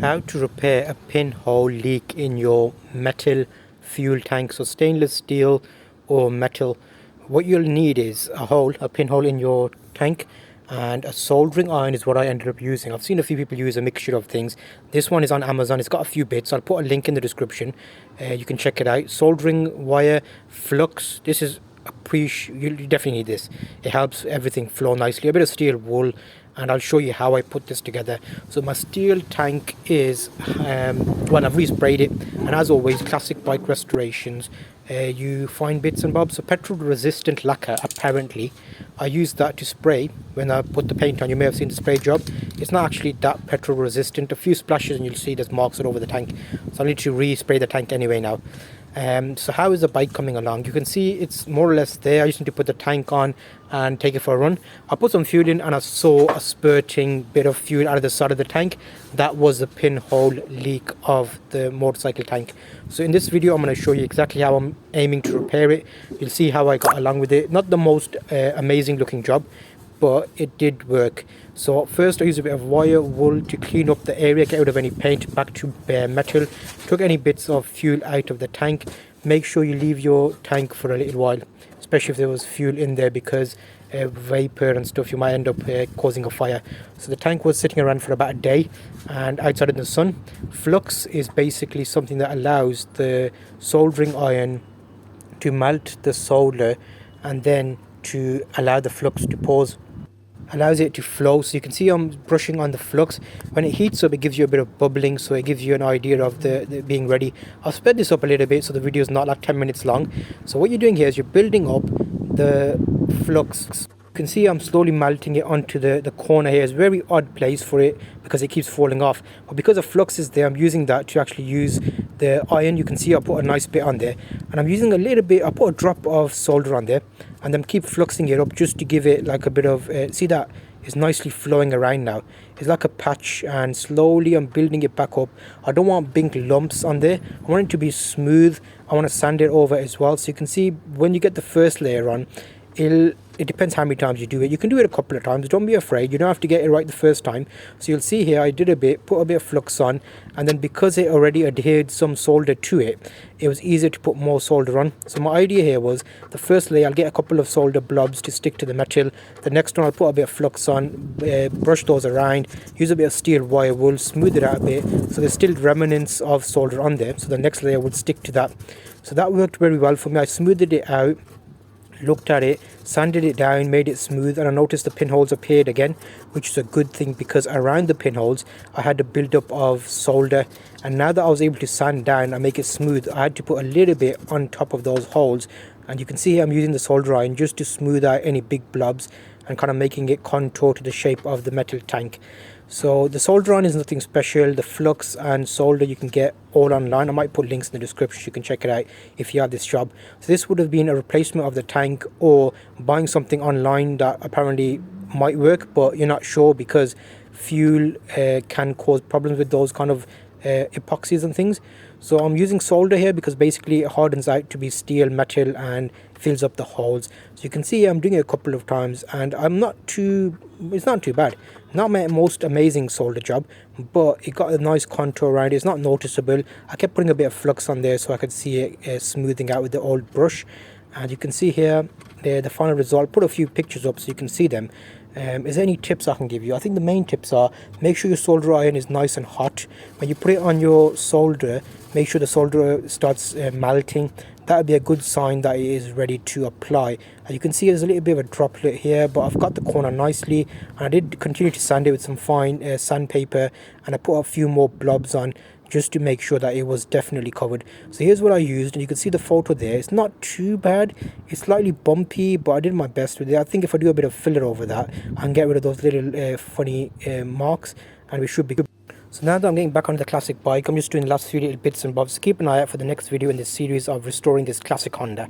How to repair a pinhole leak in your metal fuel tank. So stainless steel or metal. What you'll need is a pinhole in your tank, and a soldering iron is what I ended up using. I've seen a few people use a mixture of things. This one is on Amazon. It's got a few bits. I'll put a link in the description. You can check it out. Soldering wire, flux. This is you definitely need this. It helps everything flow nicely. A bit of steel wool, and I'll show you how I put this together. So my steel tank is well, I've resprayed it, and as always, Classic Bike Restorations, you find bits and bobs. So petrol resistant lacquer, apparently I used that to spray when I put the paint on. You may have seen the spray job. It's not actually that petrol resistant. A few splashes and you'll see there's marks all over the tank, so I need to respray the tank anyway now. So how is the bike coming along? You can see it's more or less there. I just need to put the tank on and take it for a run. I put some fuel in and I saw a spurting bit of fuel out of the side of the tank. That was the pinhole leak of the motorcycle tank. So in this video I'm going to show you exactly how I'm aiming to repair it. You'll see how I got along with it. Not the most amazing looking job, but it did work. So first I used a bit of wire wool to clean up the area, get rid of any paint, back to bare metal, took any bits of fuel out of the tank. Make sure you leave your tank for a little while, especially if there was fuel in there, because vapor and stuff, you might end up causing a fire. So the tank was sitting around for about a day and outside in the sun. Flux is basically something that allows the soldering iron to melt the solder and then to allow the flux to pause, allows it to flow. So you can see I'm brushing on the flux. When it heats up, it gives you a bit of bubbling, so it gives you an idea of the being ready. I'll sped this up a little bit so the video is not like 10 minutes long. So what you're doing here is you're building up the flux. You can see I'm slowly melting it onto the corner here. It's a very odd place for it because it keeps falling off, but because the flux is there, I'm using that to actually use the iron. You can see I put a nice bit on there, and I'm using a little bit, I put a drop of solder on there and then keep fluxing it up just to give it like a bit of see, that is nicely flowing around now. It's like a patch, and slowly I'm building it back up. I don't want big lumps on there. I want it to be smooth. I want to sand it over as well. So you can see when you get the first layer on, it depends how many times you do it. You can do it a couple of times. Don't be afraid. You don't have to get it right the first time. So you'll see here I did a bit, put a bit of flux on, and then because it already adhered some solder to it, it was easier to put more solder on. So my idea here was the first layer I'll get a couple of solder blobs to stick to the metal. The next one I'll put a bit of flux on, brush those around, use a bit of steel wire wool, smooth it out a bit so there's still remnants of solder on there, so the next layer would stick to that. So that worked very well for me. I smoothed it out, looked at it, sanded it down, made it smooth, and I noticed the pinholes appeared again, which is a good thing because around the pinholes I had a build-up of solder, and now that I was able to sand down and make it smooth, I had to put a little bit on top of those holes. And you can see here I'm using the solder iron just to smooth out any big blobs and kind of making it contour to the shape of the metal tank. So the solder iron is nothing special. The flux and solder you can get all online. I might put links in the description, you can check it out if you have this job. So this would have been a replacement of the tank, or buying something online that apparently might work but you're not sure, because fuel can cause problems with those kind of epoxies and things. So I'm using solder here because basically it hardens out to be steel metal and fills up the holes. So you can see I'm doing it a couple of times, and it's not too bad. Not my most amazing solder job, but it got a nice contour around it. It's not noticeable. I kept putting a bit of flux on there so I could see it smoothing out with the old brush. And you can see here the final result. Put a few pictures up so you can see them. Is there any tips I can give you? I think the main tips are, make sure your solder iron is nice and hot. When you put it on your solder, make sure the solder starts melting. That would be a good sign that it is ready to apply. And you can see there's a little bit of a droplet here, but I've got the corner nicely, and I did continue to sand it with some fine sandpaper, and I put a few more blobs on just to make sure that it was definitely covered. So here's what I used, and you can see the photo there. It's not too bad. It's slightly bumpy, but I did my best with it. I think if I do a bit of filler over that, I can get rid of those little funny marks, and we should be good. So now that I'm getting back on the classic bike, I'm just doing the last few little bits and bobs. So keep an eye out for the next video in this series of restoring this classic Honda.